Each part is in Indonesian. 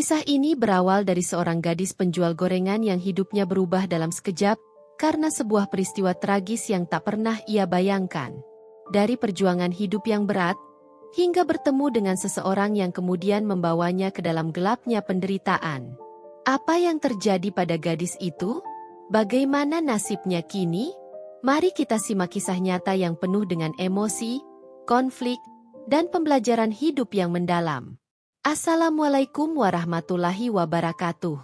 Kisah ini berawal dari seorang gadis penjual gorengan yang hidupnya berubah dalam sekejap karena sebuah peristiwa tragis yang tak pernah ia bayangkan. Dari perjuangan hidup yang berat, hingga bertemu dengan seseorang yang kemudian membawanya ke dalam gelapnya penderitaan. Apa yang terjadi pada gadis itu? Bagaimana nasibnya kini? Mari kita simak kisah nyata yang penuh dengan emosi, konflik, dan pembelajaran hidup yang mendalam. Assalamualaikum warahmatullahi wabarakatuh.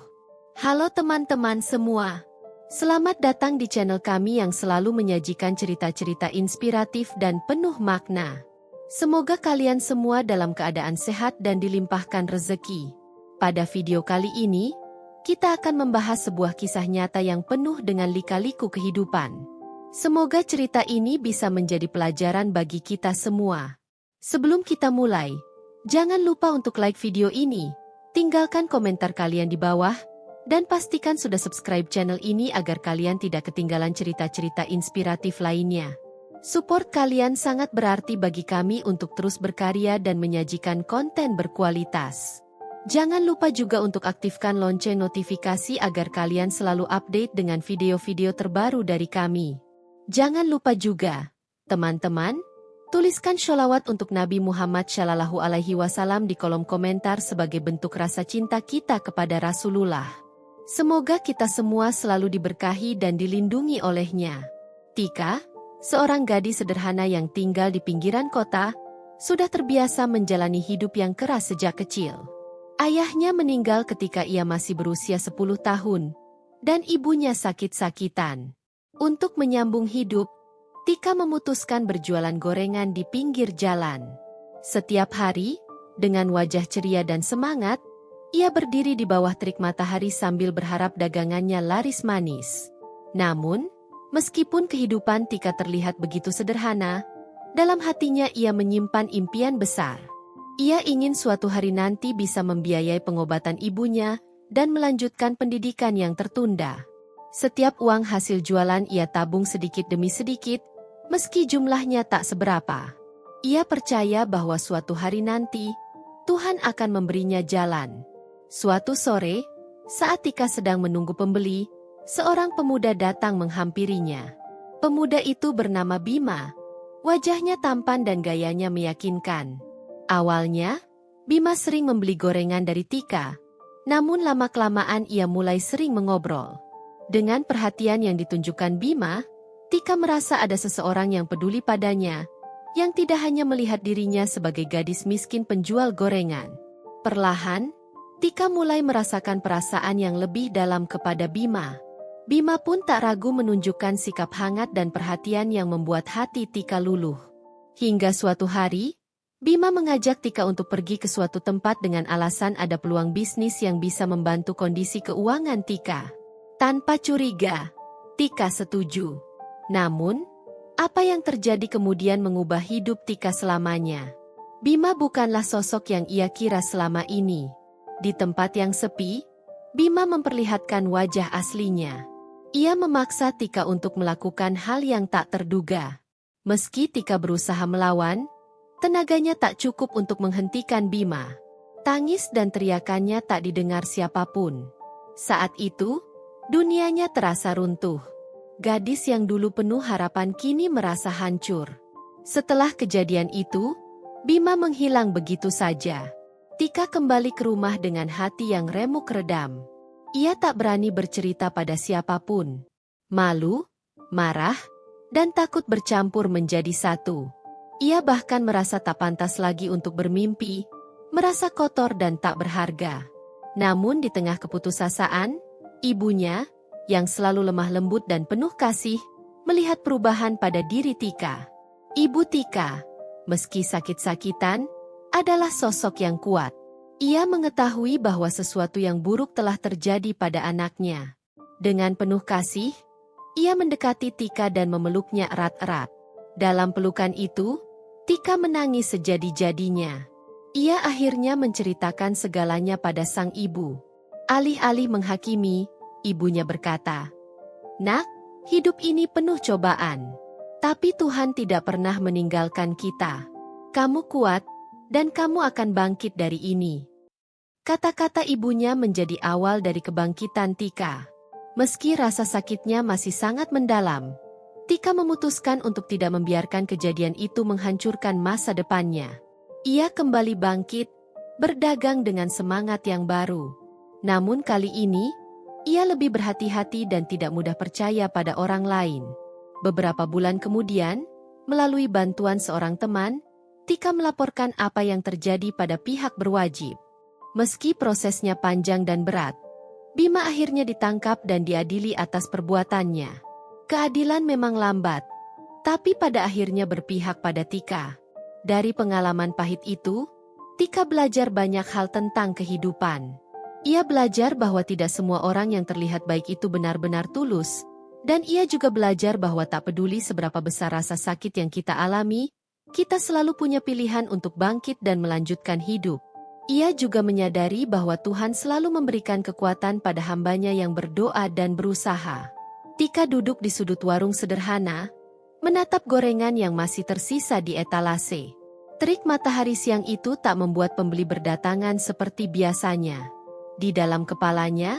Halo teman-teman semua. Selamat datang di channel kami yang selalu menyajikan cerita-cerita inspiratif dan penuh makna. Semoga kalian semua dalam keadaan sehat dan dilimpahkan rezeki. Pada video kali ini, kita akan membahas sebuah kisah nyata yang penuh dengan lika-liku kehidupan. Semoga cerita ini bisa menjadi pelajaran bagi kita semua. Sebelum kita mulai, jangan lupa untuk like video ini, tinggalkan komentar kalian di bawah, dan pastikan sudah subscribe channel ini agar kalian tidak ketinggalan cerita-cerita inspiratif lainnya. Support kalian sangat berarti bagi kami untuk terus berkarya dan menyajikan konten berkualitas. Jangan lupa juga untuk aktifkan lonceng notifikasi agar kalian selalu update dengan video-video terbaru dari kami. Jangan lupa juga, teman-teman, tuliskan sholawat untuk Nabi Muhammad SAW di kolom komentar sebagai bentuk rasa cinta kita kepada Rasulullah. Semoga kita semua selalu diberkahi dan dilindungi olehnya. Tika, seorang gadis sederhana yang tinggal di pinggiran kota, sudah terbiasa menjalani hidup yang keras sejak kecil. Ayahnya meninggal ketika ia masih berusia 10 tahun, dan ibunya sakit-sakitan. Untuk menyambung hidup, Tika memutuskan berjualan gorengan di pinggir jalan. Setiap hari, dengan wajah ceria dan semangat, ia berdiri di bawah terik matahari sambil berharap dagangannya laris manis. Namun, meskipun kehidupan Tika terlihat begitu sederhana, dalam hatinya ia menyimpan impian besar. Ia ingin suatu hari nanti bisa membiayai pengobatan ibunya dan melanjutkan pendidikan yang tertunda. Setiap uang hasil jualan ia tabung sedikit demi sedikit, meski jumlahnya tak seberapa. Ia percaya bahwa suatu hari nanti, Tuhan akan memberinya jalan. Suatu sore, saat Tika sedang menunggu pembeli, seorang pemuda datang menghampirinya. Pemuda itu bernama Bima. Wajahnya tampan dan gayanya meyakinkan. Awalnya, Bima sering membeli gorengan dari Tika, namun lama-kelamaan ia mulai sering mengobrol. Dengan perhatian yang ditunjukkan Bima, Tika merasa ada seseorang yang peduli padanya, yang tidak hanya melihat dirinya sebagai gadis miskin penjual gorengan. Perlahan, Tika mulai merasakan perasaan yang lebih dalam kepada Bima. Bima pun tak ragu menunjukkan sikap hangat dan perhatian yang membuat hati Tika luluh. Hingga suatu hari, Bima mengajak Tika untuk pergi ke suatu tempat dengan alasan ada peluang bisnis yang bisa membantu kondisi keuangan Tika. Tanpa curiga, Tika setuju. Namun, apa yang terjadi kemudian mengubah hidup Tika selamanya. Bima bukanlah sosok yang ia kira selama ini. Di tempat yang sepi, Bima memperlihatkan wajah aslinya. Ia memaksa Tika untuk melakukan hal yang tak terduga. Meski Tika berusaha melawan, tenaganya tak cukup untuk menghentikan Bima. Tangis dan teriakannya tak didengar siapapun. Saat itu, dunianya terasa runtuh. Gadis yang dulu penuh harapan kini merasa hancur. Setelah kejadian itu, Bima menghilang begitu saja. Tika kembali ke rumah dengan hati yang remuk redam. Ia tak berani bercerita pada siapapun. Malu, marah, dan takut bercampur menjadi satu. Ia bahkan merasa tak pantas lagi untuk bermimpi, merasa kotor dan tak berharga. Namun di tengah keputusasaan, ibunya, yang selalu lemah lembut dan penuh kasih, melihat perubahan pada diri Tika. Ibu Tika, meski sakit-sakitan, adalah sosok yang kuat. Ia mengetahui bahwa sesuatu yang buruk telah terjadi pada anaknya. Dengan penuh kasih, ia mendekati Tika dan memeluknya erat-erat. Dalam pelukan itu, Tika menangis sejadi-jadinya. Ia akhirnya menceritakan segalanya pada sang ibu. Alih-alih menghakimi, ibunya berkata, "Nak, hidup ini penuh cobaan. Tapi Tuhan tidak pernah meninggalkan kita. Kamu kuat, dan kamu akan bangkit dari ini." Kata-kata ibunya menjadi awal dari kebangkitan Tika. Meski rasa sakitnya masih sangat mendalam, Tika memutuskan untuk tidak membiarkan kejadian itu menghancurkan masa depannya. Ia kembali bangkit, berdagang dengan semangat yang baru. Namun kali ini, ia lebih berhati-hati dan tidak mudah percaya pada orang lain. Beberapa bulan kemudian, melalui bantuan seorang teman, Tika melaporkan apa yang terjadi pada pihak berwajib. Meski prosesnya panjang dan berat, Bima akhirnya ditangkap dan diadili atas perbuatannya. Keadilan memang lambat, tapi pada akhirnya berpihak pada Tika. Dari pengalaman pahit itu, Tika belajar banyak hal tentang kehidupan. Ia belajar bahwa tidak semua orang yang terlihat baik itu benar-benar tulus, dan ia juga belajar bahwa tak peduli seberapa besar rasa sakit yang kita alami, kita selalu punya pilihan untuk bangkit dan melanjutkan hidup. Ia juga menyadari bahwa Tuhan selalu memberikan kekuatan pada hambanya yang berdoa dan berusaha. Tika duduk di sudut warung sederhana, menatap gorengan yang masih tersisa di etalase. Terik matahari siang itu tak membuat pembeli berdatangan seperti biasanya. Di dalam kepalanya,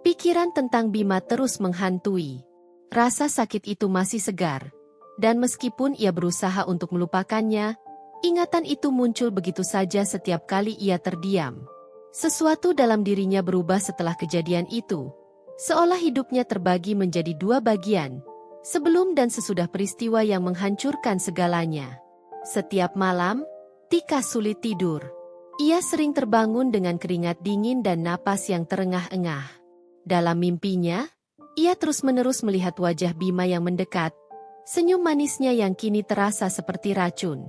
pikiran tentang Bima terus menghantui. Rasa sakit itu masih segar, dan meskipun ia berusaha untuk melupakannya, ingatan itu muncul begitu saja setiap kali ia terdiam. Sesuatu dalam dirinya berubah setelah kejadian itu. Seolah hidupnya terbagi menjadi dua bagian, sebelum dan sesudah peristiwa yang menghancurkan segalanya. Setiap malam, Tika sulit tidur. Ia sering terbangun dengan keringat dingin dan napas yang terengah-engah. Dalam mimpinya, ia terus-menerus melihat wajah Bima yang mendekat, senyum manisnya yang kini terasa seperti racun.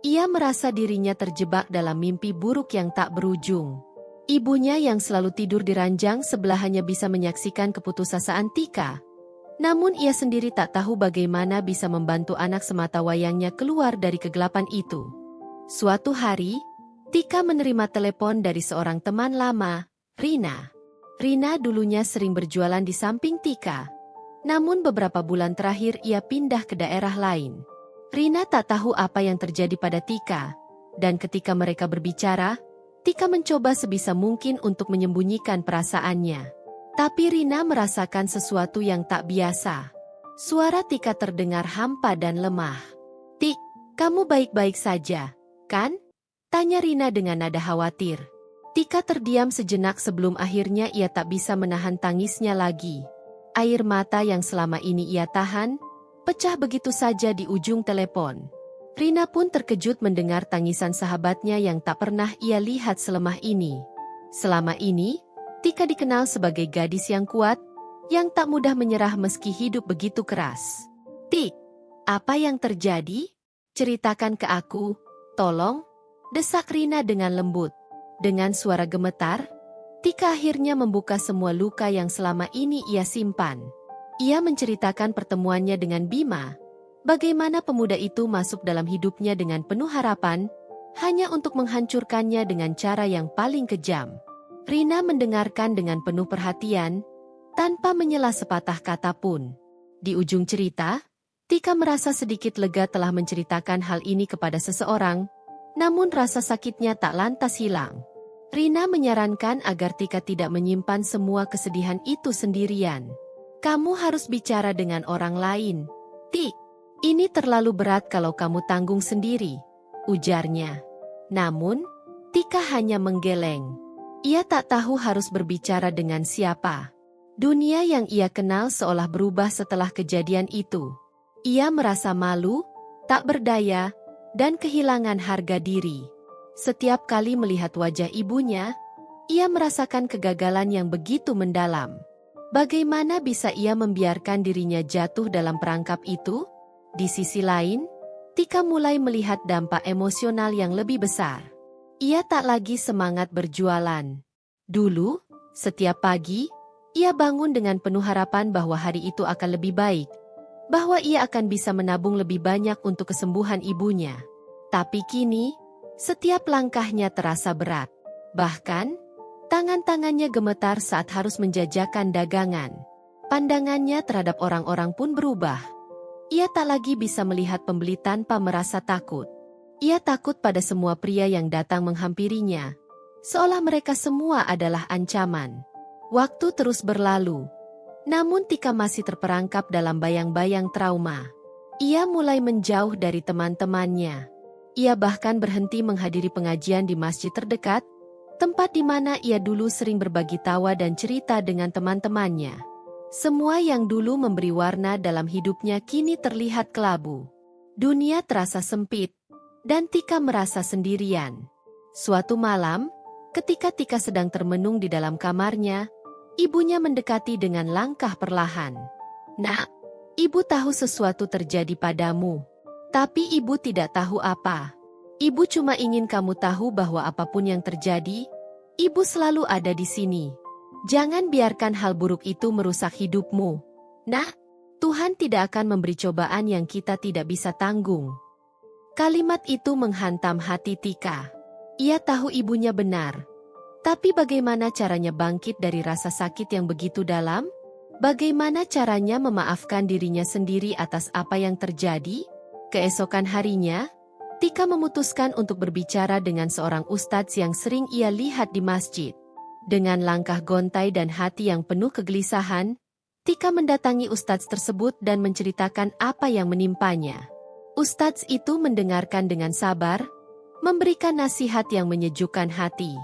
Ia merasa dirinya terjebak dalam mimpi buruk yang tak berujung. Ibunya yang selalu tidur di ranjang sebelah hanya bisa menyaksikan keputusasaan Tika. Namun ia sendiri tak tahu bagaimana bisa membantu anak semata wayangnya keluar dari kegelapan itu. Suatu hari, Tika menerima telepon dari seorang teman lama, Rina. Rina dulunya sering berjualan di samping Tika. Namun beberapa bulan terakhir ia pindah ke daerah lain. Rina tak tahu apa yang terjadi pada Tika, dan ketika mereka berbicara, Tika mencoba sebisa mungkin untuk menyembunyikan perasaannya. Tapi Rina merasakan sesuatu yang tak biasa. Suara Tika terdengar hampa dan lemah. "Tik, kamu baik-baik saja, kan?" tanya Rina dengan nada khawatir. Tika terdiam sejenak sebelum akhirnya ia tak bisa menahan tangisnya lagi. Air mata yang selama ini ia tahan, pecah begitu saja di ujung telepon. Rina pun terkejut mendengar tangisan sahabatnya yang tak pernah ia lihat selemah ini. Selama ini, Tika dikenal sebagai gadis yang kuat, yang tak mudah menyerah meski hidup begitu keras. "Tik, apa yang terjadi? Ceritakan ke aku, tolong," desak Rina dengan lembut. Dengan suara gemetar, Tika akhirnya membuka semua luka yang selama ini ia simpan. Ia menceritakan pertemuannya dengan Bima, bagaimana pemuda itu masuk dalam hidupnya dengan penuh harapan, hanya untuk menghancurkannya dengan cara yang paling kejam. Rina mendengarkan dengan penuh perhatian, tanpa menyela sepatah kata pun. Di ujung cerita, Tika merasa sedikit lega telah menceritakan hal ini kepada seseorang, namun rasa sakitnya tak lantas hilang. Rina menyarankan agar Tika tidak menyimpan semua kesedihan itu sendirian. "Kamu harus bicara dengan orang lain, Tik. Ini terlalu berat kalau kamu tanggung sendiri," ujarnya. Namun, Tika hanya menggeleng. Ia tak tahu harus berbicara dengan siapa. Dunia yang ia kenal seolah berubah setelah kejadian itu. Ia merasa malu, tak berdaya, dan kehilangan harga diri. Setiap kali melihat wajah ibunya, ia merasakan kegagalan yang begitu mendalam. Bagaimana bisa ia membiarkan dirinya jatuh dalam perangkap itu? Di sisi lain, Tika mulai melihat dampak emosional yang lebih besar. Ia tak lagi semangat berjualan. Dulu, setiap pagi, ia bangun dengan penuh harapan bahwa hari itu akan lebih baik, bahwa ia akan bisa menabung lebih banyak untuk kesembuhan ibunya. Tapi kini, setiap langkahnya terasa berat. Bahkan, tangan-tangannya gemetar saat harus menjajakan dagangan. Pandangannya terhadap orang-orang pun berubah. Ia tak lagi bisa melihat pembeli tanpa merasa takut. Ia takut pada semua pria yang datang menghampirinya. seolah mereka semua adalah ancaman. Waktu terus berlalu. Namun Tika masih terperangkap dalam bayang-bayang trauma. Ia mulai menjauh dari teman-temannya. Ia bahkan berhenti menghadiri pengajian di masjid terdekat, tempat di mana ia dulu sering berbagi tawa dan cerita dengan teman-temannya. Semua yang dulu memberi warna dalam hidupnya kini terlihat kelabu. Dunia terasa sempit, dan Tika merasa sendirian. Suatu malam, ketika Tika sedang termenung di dalam kamarnya, ibunya mendekati dengan langkah perlahan. "Nak, ibu tahu sesuatu terjadi padamu. Tapi ibu tidak tahu apa. Ibu cuma ingin kamu tahu bahwa apapun yang terjadi, ibu selalu ada di sini. Jangan biarkan hal buruk itu merusak hidupmu. Nak, Tuhan tidak akan memberi cobaan yang kita tidak bisa tanggung." Kalimat itu menghantam hati Tika. Ia tahu ibunya benar. Tapi bagaimana caranya bangkit dari rasa sakit yang begitu dalam? Bagaimana caranya memaafkan dirinya sendiri atas apa yang terjadi? Keesokan harinya, Tika memutuskan untuk berbicara dengan seorang ustadz yang sering ia lihat di masjid. Dengan langkah gontai dan hati yang penuh kegelisahan, Tika mendatangi ustadz tersebut dan menceritakan apa yang menimpanya. Ustadz itu mendengarkan dengan sabar, memberikan nasihat yang menyejukkan hati.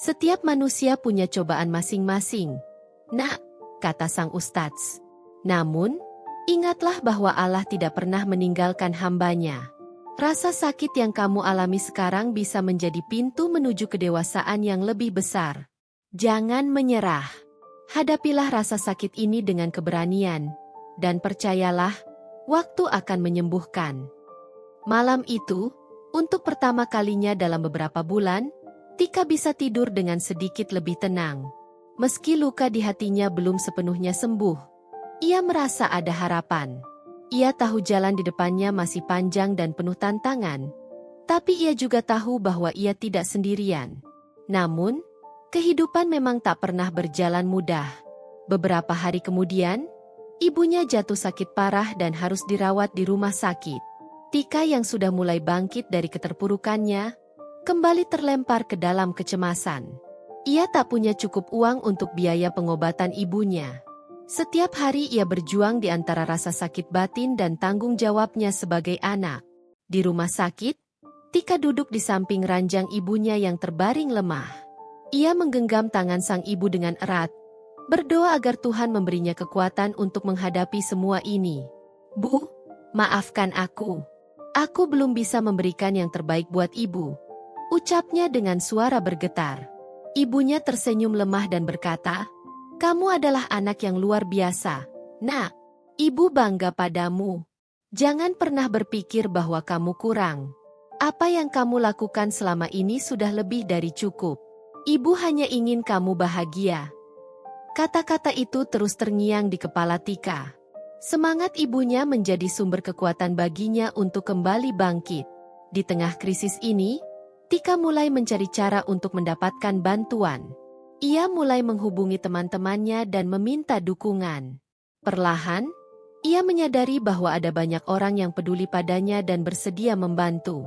"Setiap manusia punya cobaan masing-masing, Nak," kata sang ustadz. "Namun, ingatlah bahwa Allah tidak pernah meninggalkan hambanya. Rasa sakit yang kamu alami sekarang bisa menjadi pintu menuju kedewasaan yang lebih besar. Jangan menyerah. Hadapilah rasa sakit ini dengan keberanian, dan percayalah, waktu akan menyembuhkan." Malam itu, untuk pertama kalinya dalam beberapa bulan, Tika bisa tidur dengan sedikit lebih tenang. Meski luka di hatinya belum sepenuhnya sembuh, ia merasa ada harapan. Ia tahu jalan di depannya masih panjang dan penuh tantangan, tapi ia juga tahu bahwa ia tidak sendirian. Namun, kehidupan memang tak pernah berjalan mudah. Beberapa hari kemudian, ibunya jatuh sakit parah dan harus dirawat di rumah sakit. Tika yang sudah mulai bangkit dari keterpurukannya, kembali terlempar ke dalam kecemasan. Ia tak punya cukup uang untuk biaya pengobatan ibunya. Setiap hari ia berjuang di antara rasa sakit batin dan tanggung jawabnya sebagai anak. Di rumah sakit, Tika duduk di samping ranjang ibunya yang terbaring lemah. Ia menggenggam tangan sang ibu dengan erat, berdoa agar Tuhan memberinya kekuatan untuk menghadapi semua ini. "Bu, maafkan aku. Aku belum bisa memberikan yang terbaik buat ibu," ucapnya dengan suara bergetar. Ibunya tersenyum lemah dan berkata, "Kamu adalah anak yang luar biasa, Nak. Ibu bangga padamu. Jangan pernah berpikir bahwa kamu kurang. Apa yang kamu lakukan selama ini sudah lebih dari cukup. Ibu hanya ingin kamu bahagia." Kata-kata itu terus terngiang di kepala Tika. Semangat ibunya menjadi sumber kekuatan baginya untuk kembali bangkit. Di tengah krisis ini, Tika mulai mencari cara untuk mendapatkan bantuan. Ia mulai menghubungi teman-temannya dan meminta dukungan. Perlahan, ia menyadari bahwa ada banyak orang yang peduli padanya dan bersedia membantu.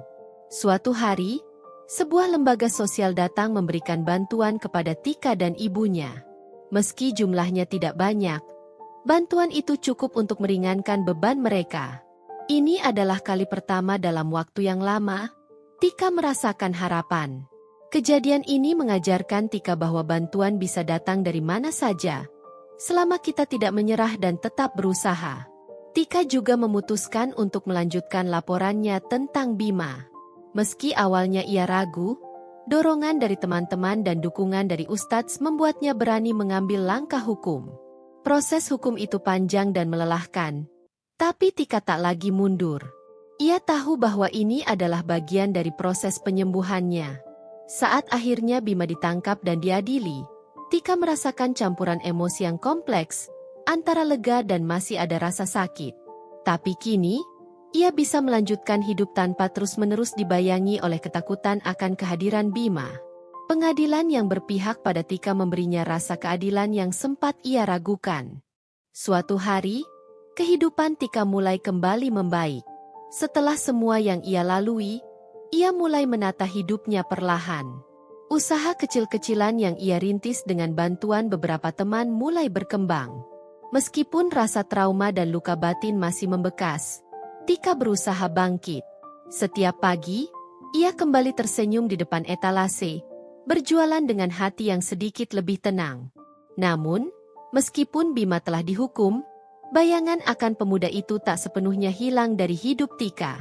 Suatu hari, sebuah lembaga sosial datang memberikan bantuan kepada Tika dan ibunya. Meski jumlahnya tidak banyak, bantuan itu cukup untuk meringankan beban mereka. Ini adalah kali pertama dalam waktu yang lama Tika merasakan harapan. Kejadian ini mengajarkan Tika bahwa bantuan bisa datang dari mana saja, selama kita tidak menyerah dan tetap berusaha. Tika juga memutuskan untuk melanjutkan laporannya tentang Bima. Meski awalnya ia ragu, dorongan dari teman-teman dan dukungan dari ustadz membuatnya berani mengambil langkah hukum. Proses hukum itu panjang dan melelahkan, tapi Tika tak lagi mundur. Ia tahu bahwa ini adalah bagian dari proses penyembuhannya. Saat akhirnya Bima ditangkap dan diadili, Tika merasakan campuran emosi yang kompleks, antara lega dan masih ada rasa sakit. Tapi kini, ia bisa melanjutkan hidup tanpa terus-menerus dibayangi oleh ketakutan akan kehadiran Bima. Pengadilan yang berpihak pada Tika memberinya rasa keadilan yang sempat ia ragukan. Suatu hari, kehidupan Tika mulai kembali membaik. Setelah semua yang ia lalui, ia mulai menata hidupnya perlahan. Usaha kecil-kecilan yang ia rintis dengan bantuan beberapa teman mulai berkembang. Meskipun rasa trauma dan luka batin masih membekas, Tika berusaha bangkit. Setiap pagi, ia kembali tersenyum di depan etalase, berjualan dengan hati yang sedikit lebih tenang. Namun, meskipun Bima telah dihukum, bayangan akan pemuda itu tak sepenuhnya hilang dari hidup Tika.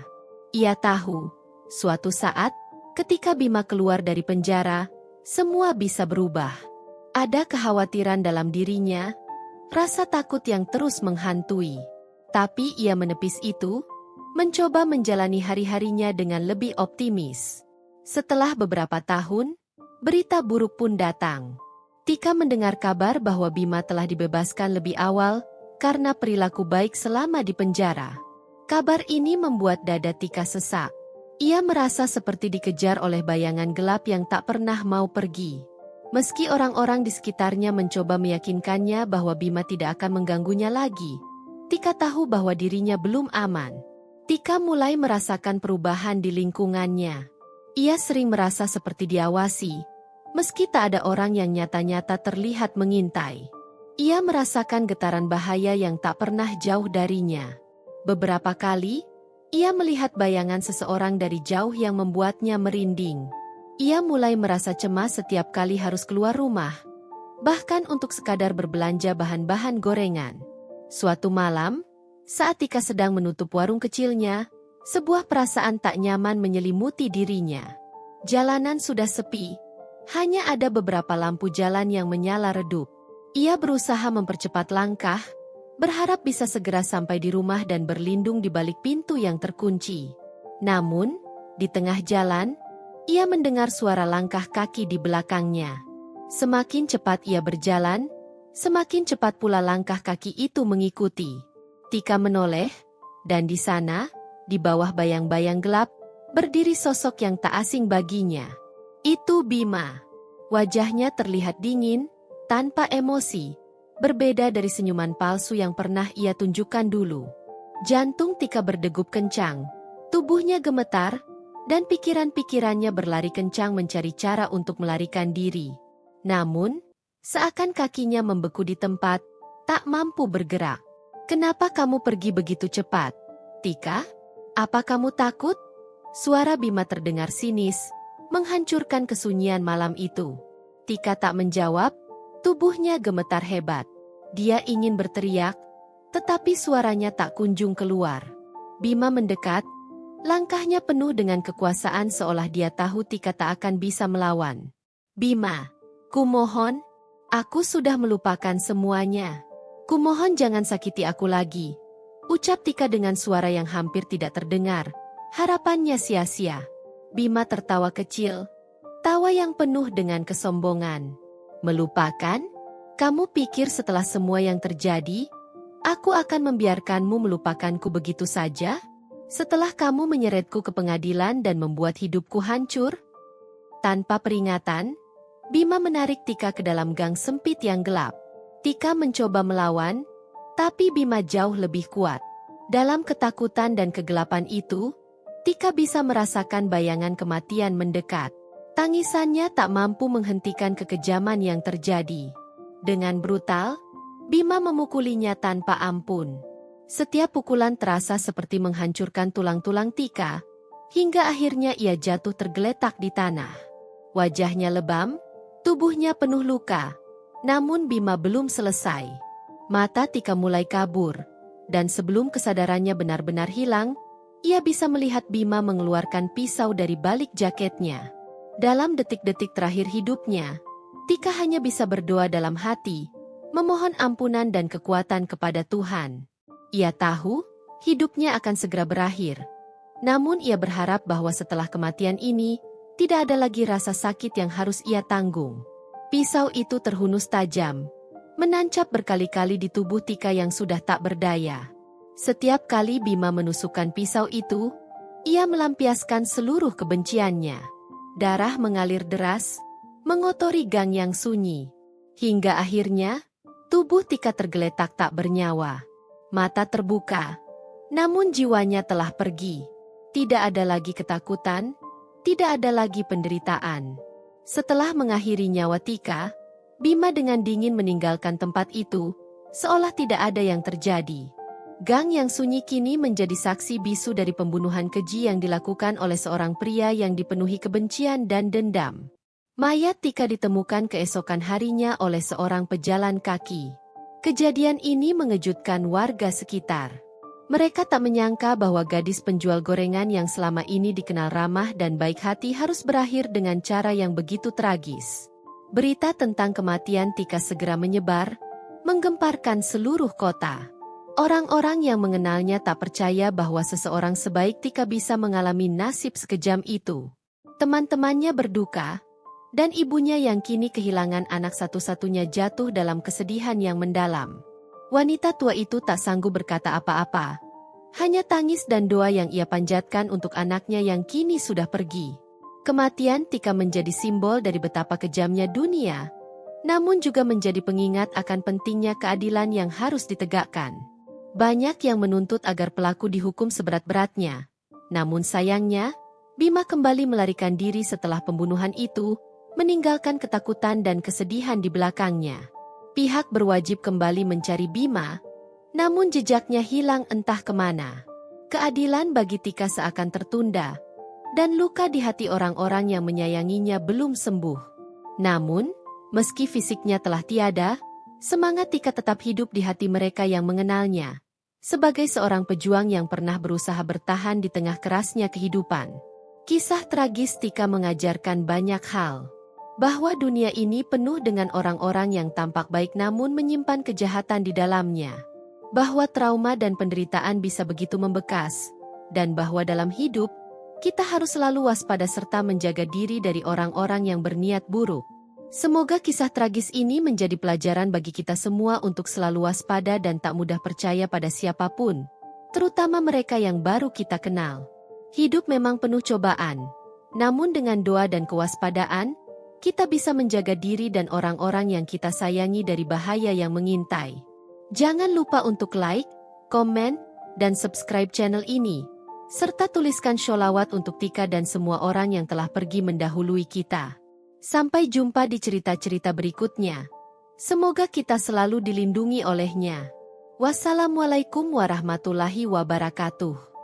Ia tahu, suatu saat, ketika Bima keluar dari penjara, semua bisa berubah. Ada kekhawatiran dalam dirinya, rasa takut yang terus menghantui. Tapi ia menepis itu, mencoba menjalani hari-harinya dengan lebih optimis. Setelah beberapa tahun, berita buruk pun datang. Tika mendengar kabar bahwa Bima telah dibebaskan lebih awal karena perilaku baik selama di penjara. Kabar ini membuat dada Tika sesak. Ia merasa seperti dikejar oleh bayangan gelap yang tak pernah mau pergi. Meski orang-orang di sekitarnya mencoba meyakinkannya bahwa Bima tidak akan mengganggunya lagi, Tika tahu bahwa dirinya belum aman. Tika mulai merasakan perubahan di lingkungannya. Ia sering merasa seperti diawasi, meski tak ada orang yang nyata-nyata terlihat mengintai. Ia merasakan getaran bahaya yang tak pernah jauh darinya. Beberapa kali, ia melihat bayangan seseorang dari jauh yang membuatnya merinding. Ia mulai merasa cemas setiap kali harus keluar rumah, bahkan untuk sekadar berbelanja bahan-bahan gorengan. Suatu malam, saat Tika sedang menutup warung kecilnya, sebuah perasaan tak nyaman menyelimuti dirinya. Jalanan sudah sepi, hanya ada beberapa lampu jalan yang menyala redup. Ia berusaha mempercepat langkah, berharap bisa segera sampai di rumah dan berlindung di balik pintu yang terkunci. Namun, di tengah jalan, ia mendengar suara langkah kaki di belakangnya. Semakin cepat ia berjalan, semakin cepat pula langkah kaki itu mengikuti. Tika menoleh, dan di sana, di bawah bayang-bayang gelap, berdiri sosok yang tak asing baginya. Itu Bima. Wajahnya terlihat dingin, tanpa emosi. Berbeda dari senyuman palsu yang pernah ia tunjukkan dulu. Jantung Tika berdegup kencang, tubuhnya gemetar, dan pikiran-pikirannya berlari kencang mencari cara untuk melarikan diri. Namun, seakan kakinya membeku di tempat, tak mampu bergerak. "Kenapa kamu pergi begitu cepat, Tika? Apa kamu takut?" Suara Bima terdengar sinis, menghancurkan kesunyian malam itu. Tika tak menjawab. Tubuhnya gemetar hebat. Dia ingin berteriak, tetapi suaranya tak kunjung keluar. Bima mendekat, langkahnya penuh dengan kekuasaan seolah dia tahu Tika tak akan bisa melawan. "Bima, kumohon, aku sudah melupakan semuanya. Kumohon jangan sakiti aku lagi," ucap Tika dengan suara yang hampir tidak terdengar. Harapannya sia-sia. Bima tertawa kecil, tawa yang penuh dengan kesombongan. "Melupakan? Kamu pikir setelah semua yang terjadi, aku akan membiarkanmu melupakanku begitu saja? Setelah kamu menyeretku ke pengadilan dan membuat hidupku hancur?" Tanpa peringatan, Bima menarik Tika ke dalam gang sempit yang gelap. Tika mencoba melawan, tapi Bima jauh lebih kuat. Dalam ketakutan dan kegelapan itu, Tika bisa merasakan bayangan kematian mendekat. Tangisannya tak mampu menghentikan kekejaman yang terjadi. Dengan brutal, Bima memukulinya tanpa ampun. Setiap pukulan terasa seperti menghancurkan tulang-tulang Tika, hingga akhirnya ia jatuh tergeletak di tanah. Wajahnya lebam, tubuhnya penuh luka, namun Bima belum selesai. Mata Tika mulai kabur, dan sebelum kesadarannya benar-benar hilang, ia bisa melihat Bima mengeluarkan pisau dari balik jaketnya. Dalam detik-detik terakhir hidupnya, Tika hanya bisa berdoa dalam hati, memohon ampunan dan kekuatan kepada Tuhan. Ia tahu, hidupnya akan segera berakhir. Namun ia berharap bahwa setelah kematian ini, tidak ada lagi rasa sakit yang harus ia tanggung. Pisau itu terhunus tajam, menancap berkali-kali di tubuh Tika yang sudah tak berdaya. Setiap kali Bima menusukkan pisau itu, ia melampiaskan seluruh kebenciannya. Darah mengalir deras, mengotori gang yang sunyi. Hingga akhirnya, tubuh Tika tergeletak tak bernyawa. Mata terbuka, namun jiwanya telah pergi. Tidak ada lagi ketakutan, tidak ada lagi penderitaan. Setelah mengakhiri nyawa Tika, Bima dengan dingin meninggalkan tempat itu, seolah tidak ada yang terjadi. Gang yang sunyi kini menjadi saksi bisu dari pembunuhan keji yang dilakukan oleh seorang pria yang dipenuhi kebencian dan dendam. Mayat Tika ditemukan keesokan harinya oleh seorang pejalan kaki. Kejadian ini mengejutkan warga sekitar. Mereka tak menyangka bahwa gadis penjual gorengan yang selama ini dikenal ramah dan baik hati harus berakhir dengan cara yang begitu tragis. Berita tentang kematian Tika segera menyebar, menggemparkan seluruh kota. Orang-orang yang mengenalnya tak percaya bahwa seseorang sebaik Tika bisa mengalami nasib sekejam itu. Teman-temannya berduka, dan ibunya yang kini kehilangan anak satu-satunya jatuh dalam kesedihan yang mendalam. Wanita tua itu tak sanggup berkata apa-apa. Hanya tangis dan doa yang ia panjatkan untuk anaknya yang kini sudah pergi. Kematian Tika menjadi simbol dari betapa kejamnya dunia, namun juga menjadi pengingat akan pentingnya keadilan yang harus ditegakkan. Banyak yang menuntut agar pelaku dihukum seberat-beratnya. Namun sayangnya, Bima kembali melarikan diri setelah pembunuhan itu, meninggalkan ketakutan dan kesedihan di belakangnya. Pihak berwajib kembali mencari Bima, namun jejaknya hilang entah kemana. Keadilan bagi Tika seakan tertunda, dan luka di hati orang-orang yang menyayanginya belum sembuh. Namun, meski fisiknya telah tiada, semangat Tika tetap hidup di hati mereka yang mengenalnya. Sebagai seorang pejuang yang pernah berusaha bertahan di tengah kerasnya kehidupan. Kisah tragis Tika mengajarkan banyak hal. Bahwa dunia ini penuh dengan orang-orang yang tampak baik namun menyimpan kejahatan di dalamnya. Bahwa trauma dan penderitaan bisa begitu membekas. Dan bahwa dalam hidup, kita harus selalu waspada serta menjaga diri dari orang-orang yang berniat buruk. Semoga kisah tragis ini menjadi pelajaran bagi kita semua untuk selalu waspada dan tak mudah percaya pada siapapun. Terutama mereka yang baru kita kenal. Hidup memang penuh cobaan. Namun dengan doa dan kewaspadaan, kita bisa menjaga diri dan orang-orang yang kita sayangi dari bahaya yang mengintai. Jangan lupa untuk like, komen, dan subscribe channel ini. Serta tuliskan sholawat untuk Tika dan semua orang yang telah pergi mendahului kita. Sampai jumpa di cerita-cerita berikutnya. Semoga kita selalu dilindungi olehnya. Wassalamualaikum warahmatullahi wabarakatuh.